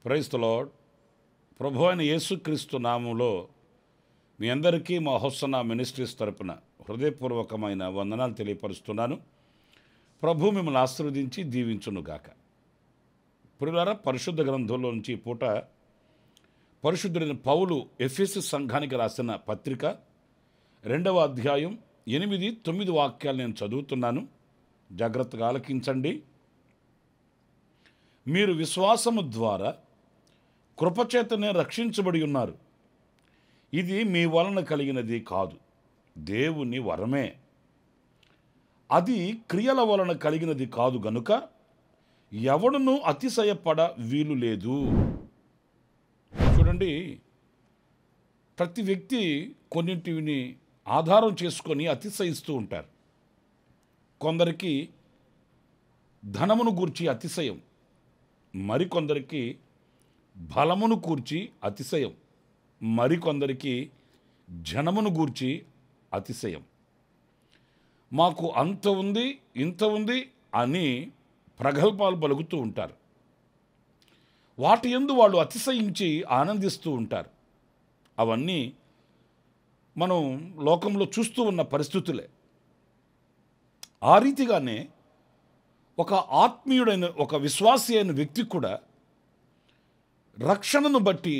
Praise the lord. ప్రభు అయిన యేసుక్రీస్తు నామంలో మీ అందరికీ మా హోసన్న మినిస్ట్రీస్ తరపున హృదయపూర్వకమైన వందనాలు తెలియపరుస్తున్నాను. ప్రభు మిమ్మల్ని ఆశీర్వదించి దీవించునుగాక. ప్రియులారా, పరిశుద్ధ గ్రంథంలో నుంచి ఈ పూట పరిశుద్ధుడైన పౌలు ఎఫెసు సంఘానికి రాసిన పత్రిక 2వ అధ్యాయం 8-9 వాక్యాలు నేను చదువుతున్నాను. జాగ్రత్తగా ఆలకించండి. మీరు విశ్వాసము ద్వారా కృపచేతనే రక్షించబడి ఉన్నారు. ఇది మీ వలన కలిగినది కాదు, దేవుని వరమే. అది క్రియల వలన కలిగినది కాదు గనుక ఎవడును అతిశయపడ వీలు లేదు. చూడండి, ప్రతి వ్యక్తి కొన్నింటిని ఆధారం చేసుకొని అతిశయిస్తూ ఉంటారు. కొందరికి ధనమును గూర్చి అతిశయం, మరికొందరికి బలమును గూర్చి అతిశయం, మరికొందరికి జనమును గూర్చి అతిశయం. మాకు అంత ఉంది, ఇంత ఉంది అని ప్రగల్భాలు పలుకుతూ ఉంటారు. వాటి యందు వాళ్ళు అతిశయించి ఆనందిస్తూ ఉంటారు. అవన్నీ మనం లోకంలో చూస్తూ ఉన్న పరిస్థితులే. ఆ రీతిగానే ఒక ఆత్మీయుడైన, ఒక విశ్వాసి అయిన వ్యక్తి కూడా రక్షణను బట్టి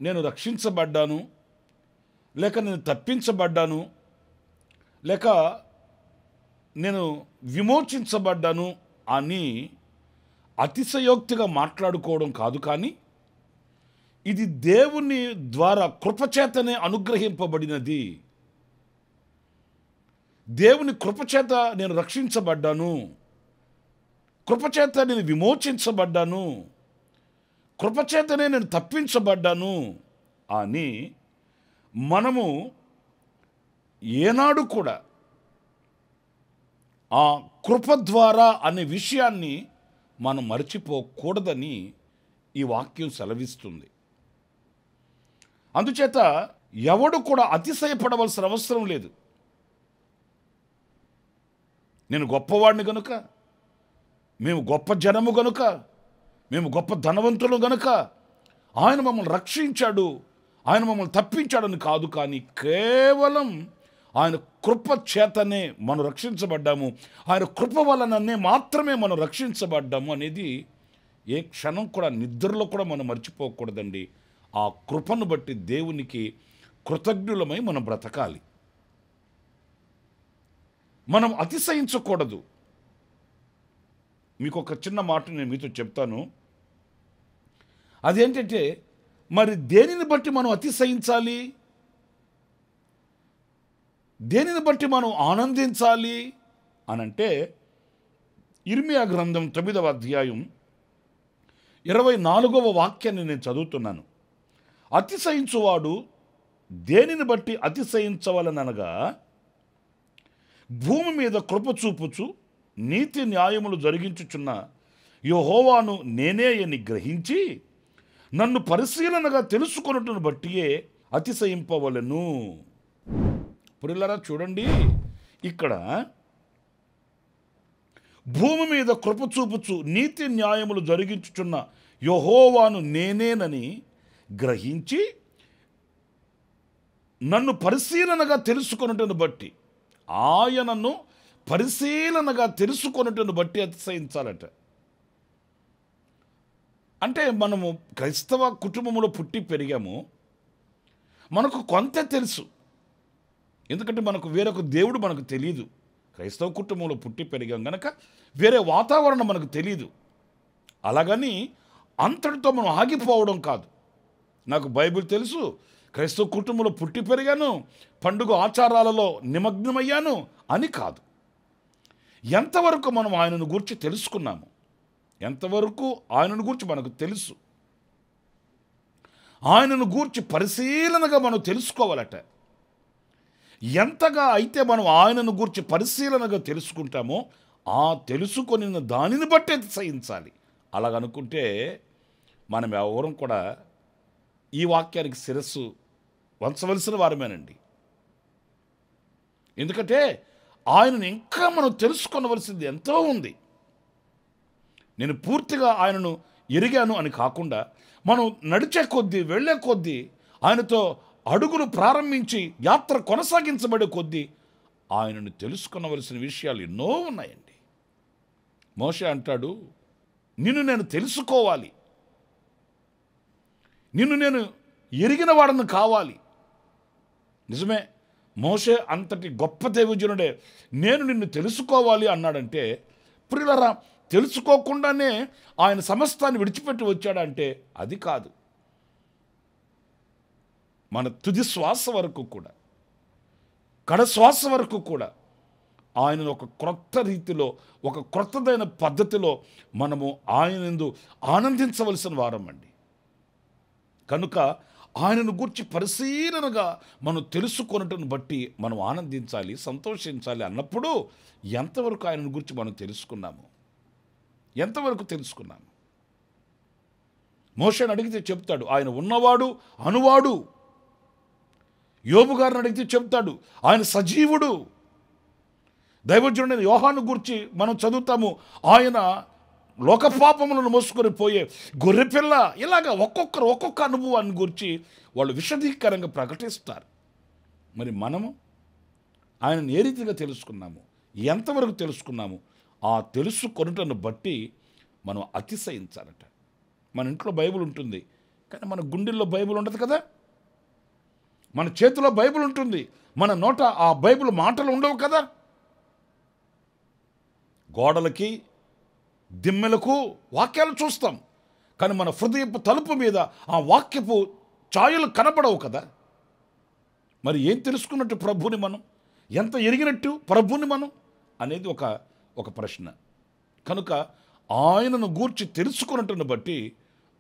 నేను రక్షించబడ్డాను, లేక నేను తప్పించబడ్డాను, లేక నేను విమోచించబడ్డాను అని అతిశయోక్తిగా మాట్లాడుకోవడం కాదు, కానీ ఇది దేవుని ద్వారా కృపచేతనే అనుగ్రహింపబడినది. దేవుని కృపచేత నేను రక్షించబడ్డాను, కృపచేత నేను విమోచించబడ్డాను, కృపచేతనే నేను తప్పించబడ్డాను అని మనము ఏనాడు కూడా ఆ కృప ద్వారా అనే విషయాన్ని మనం మర్చిపోకూడదని ఈ వాక్యం సెలవిస్తుంది. అందుచేత ఎవడు కూడా అతిశయపడవలసిన అవసరం లేదు. నేను గొప్పవాడిని గనుక, మేము గొప్ప జనము గనుక, మేము గొప్ప ధనవంతులు గనుక ఆయన మమ్మల్ని రక్షించాడు, ఆయన మమ్మల్ని తప్పించాడని కాదు, కానీ కేవలం ఆయన కృప చేతనే మనం రక్షించబడ్డాము, ఆయన కృప వలననే మాత్రమే మనం రక్షించబడ్డాము అనేది ఏ క్షణం కూడా, నిద్రలో కూడా మనం మర్చిపోకూడదండి. ఆ కృపను బట్టి దేవునికి కృతజ్ఞులమై మనం బ్రతకాలి. మనం అతిశయించకూడదు. మీకు ఒక చిన్న మాట నేను మీతో చెప్తాను. అదేంటంటే, మరి దేనిని బట్టి మనం అతిశయించాలి, దేనిని బట్టి మనం ఆనందించాలి అనంటే, ఇర్మియా గ్రంథం 9వ అధ్యాయం 24వ వాక్యాన్ని నేను చదువుతున్నాను. అతిశయించువాడు దేనిని బట్టి అతిశయించవలననగా, భూమి మీద కృప చూపుచు నీతి న్యాయములు జరిగించుచున్న యెహోవాను నేనే అని గ్రహించి నన్ను పరిశీలనగా తెలుసుకొనుటను బట్టియే అతిశయింపవలెను. పురిలరా, చూడండి, ఇక్కడ భూమి మీద కృప చూపుచు నీతి న్యాయములు జరిగించుచున్న యెహోవాను నేనేనని గ్రహించి నన్ను పరిశీలనగా తెలుసుకొనుటను బట్టి, ఆయనను పరిశీలనగా తెలుసుకొనుటను బట్టి అతిశయించాలట. అంటే మనము క్రైస్తవ కుటుంబంలో పుట్టి పెరిగాము, మనకు కొంత తెలుసు. ఎందుకంటే మనకు వేరొక దేవుడు మనకు తెలియదు. క్రైస్తవ కుటుంబంలో పుట్టి పెరిగాం కనుక వేరే వాతావరణం మనకు తెలియదు. అలాగని అంతటితో మనం ఆగిపోవడం కాదు. నాకు బైబిల్ తెలుసు, క్రైస్తవ కుటుంబంలో పుట్టి పెరిగాను, పండుగ ఆచారాలలో నిమగ్నమయ్యాను అని కాదు. ఎంతవరకు మనం ఆయనను గూర్చి తెలుసుకున్నాము? ఎంతవరకు ఆయనను గూర్చి మనకు తెలుసు? ఆయనను గూర్చి పరిశీలనగా మనం తెలుసుకోవాలట. ఎంతగా అయితే మనం ఆయనను గూర్చి పరిశీలనగా తెలుసుకుంటామో ఆ తెలుసుకొనిన దానిని బట్టి అతిశయించాలి. అలాగనుకుంటే మనం ఎవరం కూడా ఈ వాక్యానికి శిరస్సు వంచవలసిన వారమేనండి. ఎందుకంటే ఆయనను ఇంకా మనం తెలుసుకొనవలసింది ఎంతో ఉంది. నేను పూర్తిగా ఆయనను ఎరిగాను అని కాకుండా మనం నడిచే కొద్దీ, వెళ్ళే కొద్దీ, ఆయనతో అడుగులు ప్రారంభించి యాత్ర కొనసాగించబడే కొద్దీ ఆయనను తెలుసుకొనవలసిన విషయాలు ఎన్నో ఉన్నాయండి. మోషే అంటాడు, నిన్ను నేను తెలుసుకోవాలి, నిన్ను నేను ఎరిగిన వాడను కావాలి. నిజమే, మోషే అంతటి గొప్ప దైవజనుడే నేను నిన్ను తెలుసుకోవాలి అన్నాడంటే, ప్రియులారా, తెలుసుకోకుండానే ఆయన సమస్తాన్ని విడిచిపెట్టి వచ్చాడంటే అది కాదు. మన తుది శ్వాస వరకు కూడా, కడశ్వాస వరకు కూడా ఆయనను ఒక క్రొత్త రీతిలో, ఒక క్రొత్తదైన పద్ధతిలో మనము ఆయనందు ఆనందించవలసిన వారం అండి. కనుక ఆయనను గూర్చి పరిశీలనగా మనం తెలుసుకొనటను బట్టి మనం ఆనందించాలి, సంతోషించాలి. అన్నప్పుడు ఎంతవరకు ఆయనను గూర్చి మనం తెలుసుకున్నాము? ఎంతవరకు తెలుసుకున్నాము? మోషేని అడిగితే చెప్తాడు ఆయన ఉన్నవాడు, అనువాడు. యోబు గారిని అడిగితే చెప్తాడు ఆయన సజీవుడు. దైవజనుడైన యోహాను గురించి మనం చదువుతాము, ఆయన లోకపాపములను మోసుకొని పోయే గొర్రెపిల్ల. ఇలాగా ఒక్కొక్కరు ఒక్కొక్క అనుభవాన్ని గురించి వాళ్ళు విశదీకరంగా ప్రకటిస్తారు. మరి మనము ఆయనను ఏ రీతిగా తెలుసుకున్నాము? ఎంతవరకు తెలుసుకున్నాము? ఆ తెలుసుకొనుటను బట్టి మనం అతిశయించాలట. మన ఇంట్లో బైబిల్ ఉంటుంది, కానీ మన గుండెల్లో బైబిల్ ఉండదు కదా. మన చేతిలో బైబిల్ ఉంటుంది, మన నోట ఆ బైబిల్ మాటలు ఉండవు కదా. గోడలకి, దిమ్మెలకు వాక్యాలు చూస్తాం, కానీ మన హృదయపు తలుపు మీద ఆ వాక్యపు ఛాయలు కనపడవు కదా. మరి ఏం తెలుసుకున్నట్టు ప్రభుని మనం? ఎంత ఎరిగినట్టు ప్రభుని మనం అనేది ఒక ప్రశ్న. కనుక ఆయనను గూర్చి తెలుసుకున్నట్టును బట్టి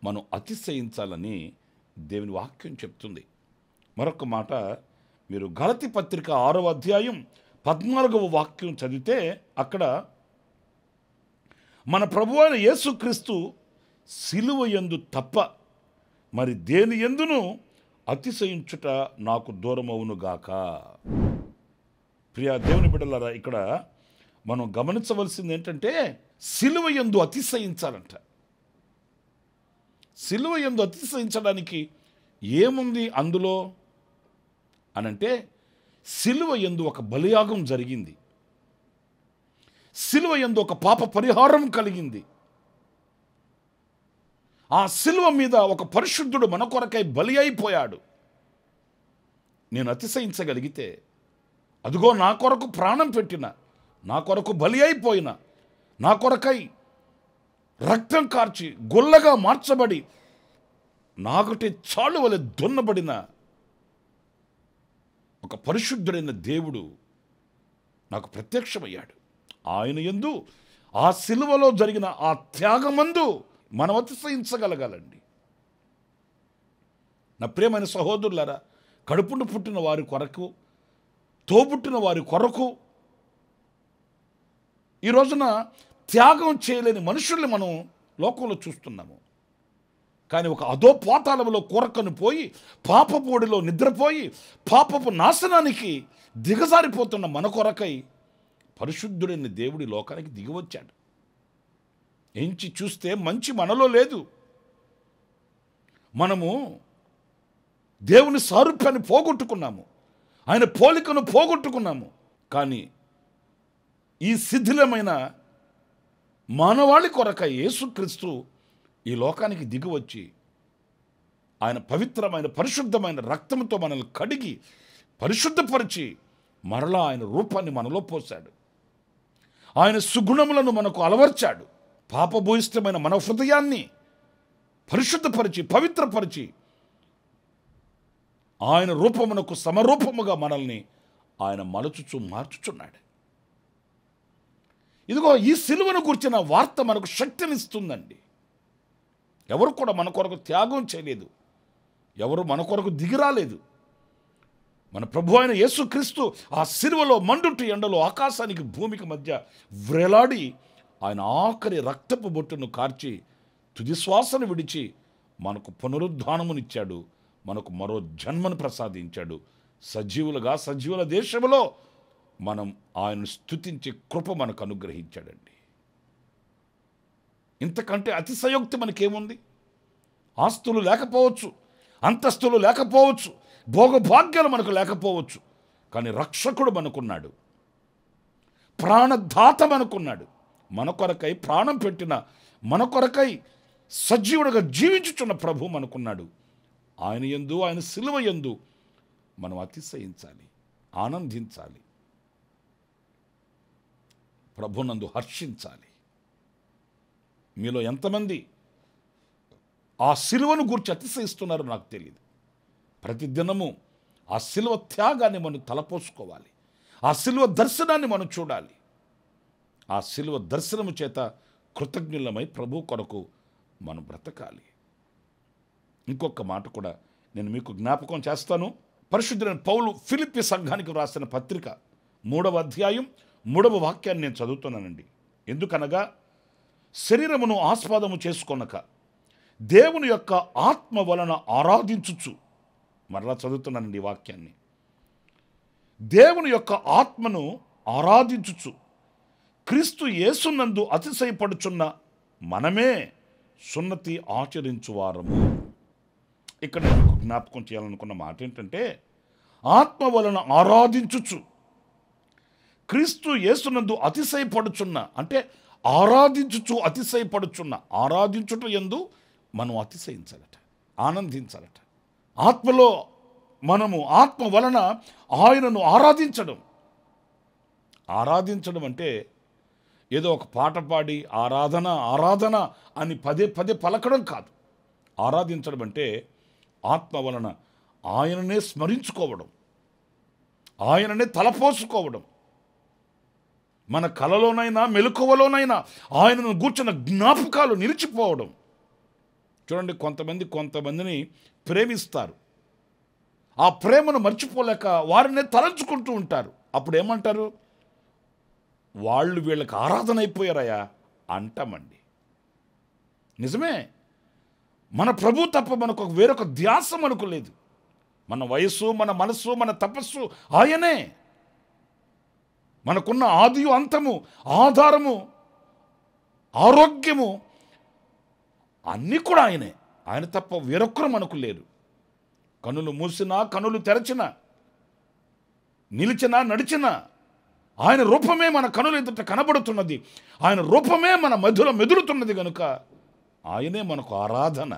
మనం అతిశయించాలని దేవుని వాక్యం చెప్తుంది. మరొక మాట, మీరు గలతీ పత్రిక 6వ అధ్యాయం 14వ వాక్యం చదివితే అక్కడ మన ప్రభువైన యేసుక్రీస్తు సిలువ యందు తప్ప మరి దేని యందును అతిశయించుట నాకు దూరమవునుగాక. ప్రియా దేవుని బిడ్డలారా, ఇక్కడ మనం గమనించవలసింది ఏంటంటే సిలువ యందు అతిశయించాలంట. సిలువ యందు అతిశయించడానికి ఏముంది అందులో అనంటే, సిలువ యందు ఒక బలియాగం జరిగింది, సిలువ యందు ఒక పాప పరిహారం కలిగింది. ఆ సిలువ మీద ఒక పరిశుద్ధుడు మన కొరకై బలి అయిపోయాడు. నేను అతిశయించగలిగితే, అదిగో నా కొరకు ప్రాణం పెట్టిన, నా కొరకు బలి అయిపోయిన, నా కొరకై రక్తం కార్చి గొల్లగా మార్చబడి నాగటి చాలు వలె దున్నబడిన ఒక పరిశుద్ధుడైన దేవుడు నాకు ప్రత్యక్షమయ్యాడు. ఆయన యందు ఆ సిలువలో జరిగిన ఆ త్యాగమందు మనం అతిశయించగలగాలండి. నా ప్రియమైన సహోదరులారా, కడుపును పుట్టిన వారి కొరకు, తోబుట్టిన వారి కొరకు ఈ రోజున త్యాగం చేయలేని మనుషుల్ని మనం లోకంలో చూస్తున్నాము. కానీ ఒక అధోపాతాళంలో కూరకను పోయి, పాపపోడిలో నిద్రపోయి, పాపపు నాశనానికి దిగజారిపోతున్న మన కొరకై పరిశుద్ధుడైన దేవుడి లోకానికి దిగివచ్చాడు. ఎంచి చూస్తే మంచి మనలో లేదు. మనము దేవుని సారూప్యాన్ని పోగొట్టుకున్నాము, ఆయన పోలికను పోగొట్టుకున్నాము. కానీ ఈ శిథిలమైన మానవాళి కొరకై యేసుక్రీస్తు ఈ లోకానికి దిగివచ్చి ఆయన పవిత్రమైన పరిశుద్ధమైన రక్తంతో మనల్ని కడిగి పరిశుద్ధపరిచి మరలా ఆయన రూపాన్ని మనలో పోశాడు. ఆయన సుగుణములను మనకు అలవర్చాడు. పాపభూయిష్టమైన మన హృదయాన్ని పరిశుద్ధపరిచి పవిత్రపరిచి ఆయన రూపమునకు సమరూపముగా మనల్ని ఆయన మలచుచు మార్చుచున్నాడు. ఇదిగో ఈ సిలువను గురించిన వార్త మనకు శక్తినిస్తుందండి. ఎవరు కూడా మన కొరకు త్యాగం చేయలేదు, ఎవరు మన కొరకు దిగిరాలేదు. మన ప్రభు అయిన యేసుక్రీస్తు ఆ సిలువలో మండుటి ఎండలో ఆకాశానికి భూమికి మధ్య వ్రేలాడి ఆయన ఆఖరి రక్తపు బొట్టును కార్చి తుది శ్వాసను విడిచి మనకు పునరుద్ధానమునిచ్చాడు, మనకు మరో జన్మను ప్రసాదించాడు. సజీవుల దేశంలో మనం ఆయనను స్తుతించే కృప మనకు అనుగ్రహించాడండి. ఇంతకంటే అతిశయోక్తి మనకేముంది? ఆస్తులు లేకపోవచ్చు, అంతస్తులు లేకపోవచ్చు, భోగభాగ్యాలు మనకు లేకపోవచ్చు, కానీ రక్షకుడు మనకున్నాడు, ప్రాణదాత మనకున్నాడు. మన కొరకై ప్రాణం పెట్టిన, మన కొరకై సజీవుడిగా జీవించుచున్న ప్రభు మనకున్నాడు. ఆయన యందు, ఆయన సిలువ యందు మనం అతిశయించాలి, ఆనందించాలి, ప్రభునందు హర్షించాలి. మీలో ఎంతమంది ఆ సిలువను గూర్చి అతిశయిస్తున్నారో నాకు తెలియదు. ప్రతిదినము ఆ సిలువ త్యాగాన్ని మనం తలపోసుకోవాలి, ఆ సిలువ దర్శనాన్ని మనం చూడాలి. ఆ సిలువ దర్శనము చేత కృతజ్ఞులమై ప్రభు కొరకు మనం బ్రతకాలి. ఇంకొక మాట కూడా నేను మీకు జ్ఞాపకం చేస్తాను. పరిశుద్ధులైన పౌలు ఫిలిప్పీ సంఘానికి వ్రాసిన పత్రిక 3వ అధ్యాయం 3వ వాక్యాన్ని నేను చదువుతున్నానండి. ఎందుకనగా శరీరమును ఆస్వాదము చేసుకొనక దేవుని యొక్క ఆత్మ వలన ఆరాధించుచు, మరలా చదువుతున్నానండి ఈ వాక్యాన్ని, దేవుని యొక్క ఆత్మను ఆరాధించుచు క్రీస్తు యేసునందు అతిశయపడుచున్న మనమే సున్నతి ఆచరించువారము. ఇక్కడ నేను జ్ఞాపకం చేయాలనుకున్న మాట ఏంటంటే, ఆత్మ వలన ఆరాధించుచు క్రీస్తు యేసునందు అతిశయపడుచున్న, అంటే ఆరాధించుచు అతిశయపడుచున్న, ఆరాధించుట యందు మనం అతిశయించాలట, ఆనందించాలట. ఆత్మలో మనము ఆత్మ వలన ఆయనను ఆరాధించడం. ఆరాధించడం అంటే ఏదో ఒక పాట పాడి ఆరాధన ఆరాధన అని పదే పదే పలకడం కాదు. ఆరాధించడం అంటే ఆత్మ వలన ఆయననే స్మరించుకోవడం, ఆయననే తలపోసుకోవడం, మన కలలోనైనా మెలకువలోనైనా ఆయనను గూర్చిన జ్ఞాపకాలు నిలిచిపోవడం. చూడండి, కొంతమందిని ప్రేమిస్తారు, ఆ ప్రేమను మర్చిపోలేక వారిని తలంచుకుంటూ ఉంటారు. అప్పుడు ఏమంటారు? వాళ్ళు వీళ్ళకి ఆరాధన అయిపోయారయా అంటామండి. నిజమే, మన ప్రభు తప్ప మనకు వేరొక ధ్యాస మనకు లేదు. మన వయస్సు, మన మనస్సు, మన తపస్సు ఆయనే. మనకున్న ఆదియు అంతము, ఆధారము, ఆరోగ్యము అన్నీ కూడా ఆయనే. ఆయన తప్ప వేరొక్కరు మనకు లేరు. కనులు మూసినా, కనులు తెరచినా, నిలిచినా, నడిచినా ఆయన రూపమే మన కనులు ఎదుట కనబడుతున్నది, ఆయన రూపమే మన మధ్యలో మెదులుతున్నది కనుక ఆయనే మనకు ఆరాధన.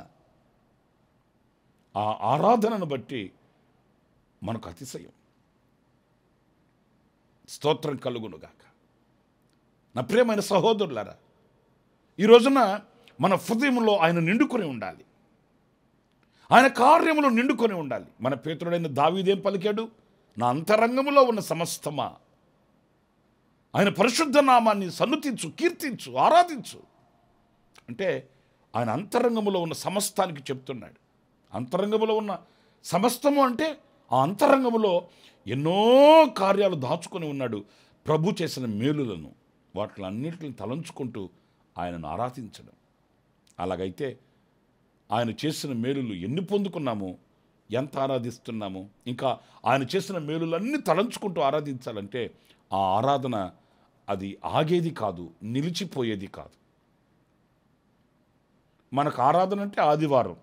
ఆ ఆరాధనను బట్టి మనకు అతిశయం. స్తోత్రం కలుగునుగాక. నా ప్రియమైన సహోదరులారా, ఈ రోజున మన హృదయంలో ఆయన నిండుకొని ఉండాలి, ఆయన కార్యములు నిండుకొని ఉండాలి. మన పేతుడైన దావీదేం పలికాడు? నా అంతరంగములో ఉన్న సమస్తమా ఆయన పరిశుద్ధ నామాన్ని సన్నుతించు, కీర్తించు, ఆరాధించు. అంటే ఆయన అంతరంగములో ఉన్న సమస్తానికి చెప్తున్నాడు. అంతరంగములో ఉన్న సమస్తము అంటే ఆ అంతరంగములో ఎన్నో కార్యాలు దాచుకొని ఉన్నాడు. ప్రభు చేసిన మేలులను, వాటిలన్నిటిని తలంచుకుంటూ ఆయనను ఆరాధించడం. అలాగైతే ఆయన చేసిన మేలులు ఎన్ని పొందుకున్నాము, ఎంత ఆరాధిస్తున్నాము? ఇంకా ఆయన చేసిన మేలులన్నీ తలంచుకుంటూ ఆరాధించాలంటే ఆ ఆరాధన అది ఆగేది కాదు, నిలిచిపోయేది కాదు. మనకు ఆరాధన అంటే ఆదివారం,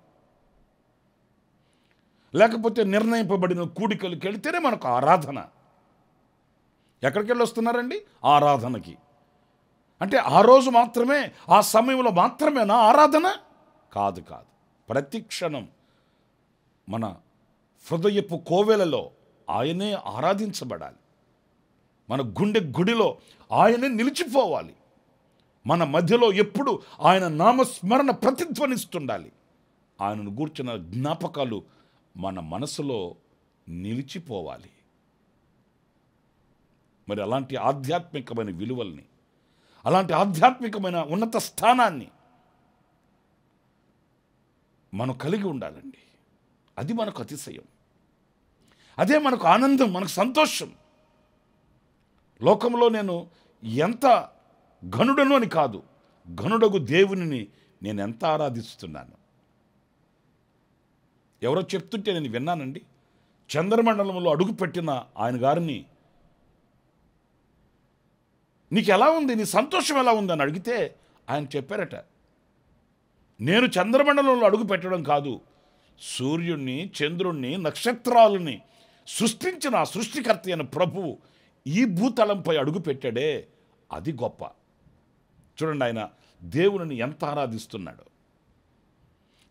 లేకపోతే నిర్ణయింపబడిన కూడికలకు వెళితేనే మనకు ఆరాధన. ఎక్కడికి వెళ్ళి వస్తున్నారండి? ఆరాధనకి. అంటే ఆ రోజు మాత్రమే, ఆ సమయంలో మాత్రమేనా ఆరాధన? కాదు కాదు. ప్రతి క్షణం మన హృదయపు కోవెలలో ఆయనే ఆరాధించబడాలి. మన గుండె గుడిలో ఆయనే నిలిచిపోవాలి. మన మధ్యలో ఎప్పుడు ఆయన నామస్మరణ ప్రతిధ్వనిస్తుండాలి. ఆయనను గూర్చిన జ్ఞాపకాలు మన మనసులో నిలిచిపోవాలి. మరి అలాంటి ఆధ్యాత్మికమైన విలువల్ని, అలాంటి ఆధ్యాత్మికమైన ఉన్నత స్థానాన్ని మనం కలిగి ఉండాలండి. అది మనకు అతిశయం, అదే మనకు ఆనందం, మనకు సంతోషం. లోకంలో నేను ఎంత ఘనుడను అని కాదు, ఘనుడగు దేవునిని నేను ఎంత ఆరాధిస్తున్నాను. ఎవరో చెప్తుంటే నేను విన్నానండి, చంద్రమండలంలో అడుగుపెట్టిన ఆయన గారిని నీకు ఎలా ఉంది, నీ సంతోషం ఎలా ఉంది అని అడిగితే ఆయన చెప్పారట, నేను చంద్రమండలంలో అడుగు పెట్టడం కాదు, సూర్యుణ్ణి, చంద్రుణ్ణి, నక్షత్రాలని సృష్టించిన ఆ సృష్టికర్త అయిన ప్రభువు ఈ భూతలంపై అడుగు పెట్టాడే, అది గొప్ప. చూడండి, ఆయన దేవుని ఎంత ఆరాధిస్తున్నాడు,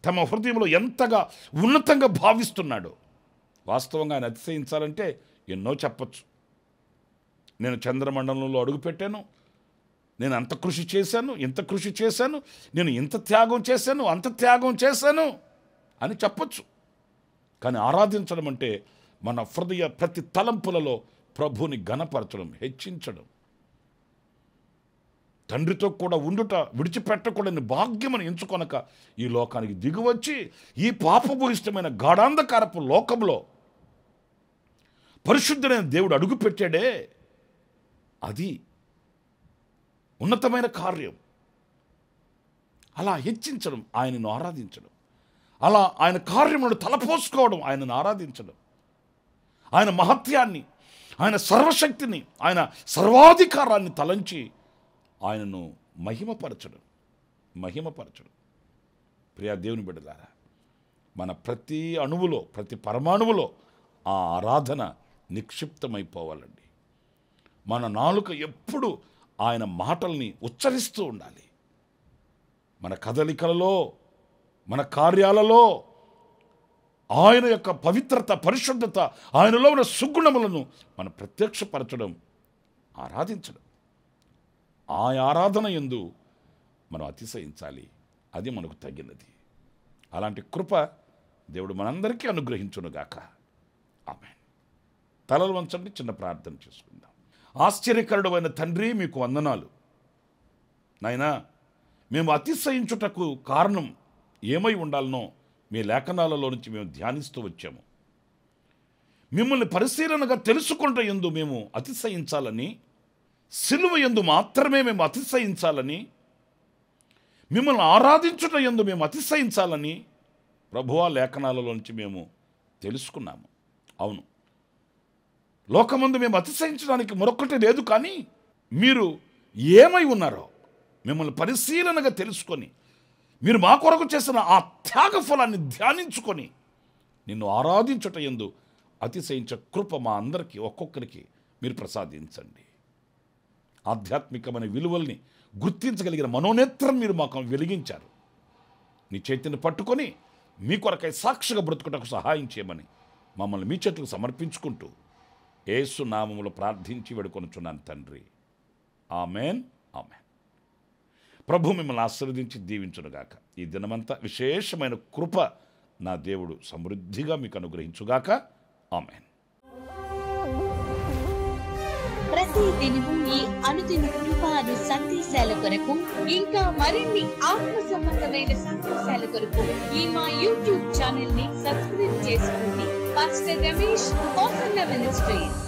తమ హృదయంలో ఎంతగా ఉన్నతంగా భావిస్తున్నాడు. వాస్తవంగా ఆయన అతిశయించాలంటే ఎన్నో చెప్పచ్చు. నేను చంద్రమండలంలో అడుగుపెట్టాను, నేను అంత కృషి చేశాను, ఇంత కృషి చేశాను, నేను ఇంత త్యాగం చేశాను, అంత త్యాగం చేశాను అని చెప్పచ్చు. కానీ ఆరాధించడం అంటే మన హృదయ ప్రతి తలంపులలో ప్రభువుని ఘనపరచడం, హెచ్చించడం, తండ్రితో కూడా ఉండుట విడిచిపెట్టకూడని భాగ్యమని ఎంచుకొనక ఈ లోకానికి దిగువచ్చి ఈ పాపభూయిష్టమైన గాఢాంధకారపు లోకంలో పరిశుద్ధుడైన దేవుడు అడుగుపెట్టాడే, అది ఉన్నతమైన కార్యం. అలా హెచ్చించడం, ఆయనను ఆరాధించడం, అలా ఆయన కార్యములను తలపోసుకోవడం, ఆయనను ఆరాధించడం, ఆయన మహత్యాన్ని, ఆయన సర్వశక్తిని, ఆయన సర్వాధికారాన్ని తలంచి ఆయనను మహిమపరచడం. ప్రియా దేవుని బిడ్డలారా, మన ప్రతి అణువులో, ప్రతి పరమాణువులో ఆ ఆరాధన నిక్షిప్తమైపోవాలండి. మన నాలుక ఎప్పుడు ఆయన మాటల్ని ఉచ్చరిస్తూ ఉండాలి. మన కదలికలలో, మన కార్యాలలో ఆయన యొక్క పవిత్రత, పరిశుద్ధత, ఆయనలో ఉన్న సుగుణములను మనం ప్రత్యక్షపరచడం, ఆరాధించడం. ఆ ఆరాధన యందు మనం అతిశయించాలి, అది మనకు తగినది. అలాంటి కృప దేవుడు మనందరికీ అనుగ్రహించునుగాక. ఆమేన్. తలలు వంచండి, చిన్న ప్రార్థన చేసుకుందాం. ఆశ్చర్యకరుడైన తండ్రి, మీకు వందనాలు. నాయనా, మేము అతిశయించుటకు కారణం ఏమై ఉండాలనో మీ లేఖనాలలో నుంచి మేము ధ్యానిస్తూ వచ్చాము. మిమ్మల్ని పరిశీలనగా తెలుసుకుంట యందు మేము అతిశయించాలని, సిలువ యందు మాత్రమే మేము అతిశయించాలని, మిమ్మల్ని ఆరాధించుట యందు మేము అతిశయించాలని ప్రభువా లేఖనాలలో నుంచి మేము తెలుసుకున్నాము. అవును, లోకమందు మేము అతిశయించడానికి మరొకటి లేదు, కానీ మీరు ఏమై ఉన్నారో మిమ్మల్ని పరిశీలనగా తెలుసుకొని, మీరు మా కొరకు చేసిన ఆ త్యాగ ఫలాన్ని ధ్యానించుకొని నిన్ను ఆరాధించుట యందు అతిశయించే కృప మా అందరికీ, ఒక్కొక్కరికి మీరు ప్రసాదించండి. ఆధ్యాత్మికమైన విలువల్ని గుర్తించగలిగిన మనోనేత్రం మీరు మాకు వెలిగించారు. నీ చేతిని పట్టుకొని మీ కొరకై సాక్షిగా బ్రతుకుటకు సహాయం చేయమని మమ్మల్ని మీ చేతులకు సమర్పించుకుంటూ యేసు నామములో ప్రార్థించి వేడుకొనుచున్నాను తండ్రి. Amen, amen. ప్రభు మిమ్మల్ని ఆశీర్వదించి దీవించునుగాక. ఈ దినమంతా విశేషమైన కృప నా దేవుడు సమృద్ధిగా మీకు అనుగ్రహించుగాక. ఆమెన్. ప్రతి దినము ఈ అనుదిన కృపాను సందేశాల కొరకు, ఇంకా మరిన్ని ఆత్మ సంబంధమైన సందేశాల కొరకు ఈ మా యూట్యూబ్ ఛానల్ ని సబ్స్క్రైబ్ చేసుకోండి. Pastor Ramesh, ministries.